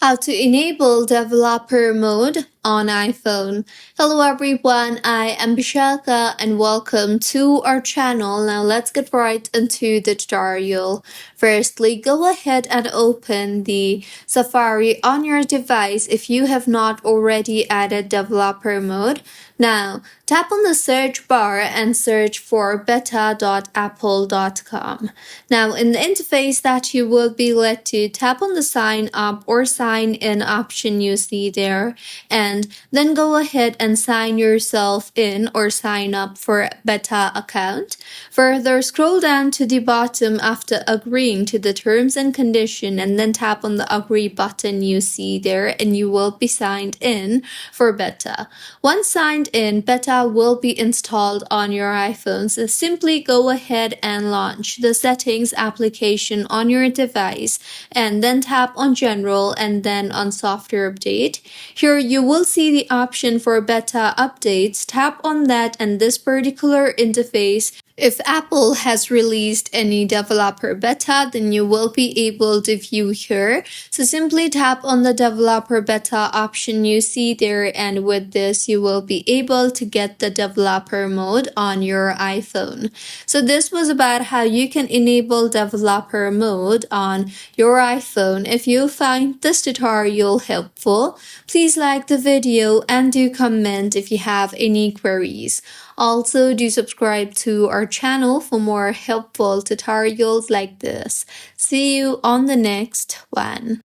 How to enable developer mode on iPhone. Hello everyone, I am Bishaka and welcome to our channel. Now let's get right into the tutorial. Firstly, go ahead and open the Safari on your device if you have not already added developer mode. Now, tap on the search bar and search for beta.apple.com. Now, in the interface that you will be led to, tap on the sign up or sign in option you see there, and then go ahead and sign yourself in or sign up for beta account. Further, scroll down to the bottom after agreeing to the terms and condition, and then tap on the agree button you see there, and you will be signed in for beta. Once signed in, beta will be installed on your iPhone. So simply go ahead and launch the settings application on your device, and then tap on general and then on software update. Here you will see the option for beta updates. Tap on that, and this particular interface, if Apple has released any developer beta, then you will be able to view here. So simply tap on the developer beta option you see there, and with this you will be able to get the developer mode on your iPhone. So this was about how you can enable developer mode on your iPhone. If you find this tutorial helpful, please like the video and do comment if you have any queries. Also, do subscribe to our channel for more helpful tutorials like this. See you on the next one.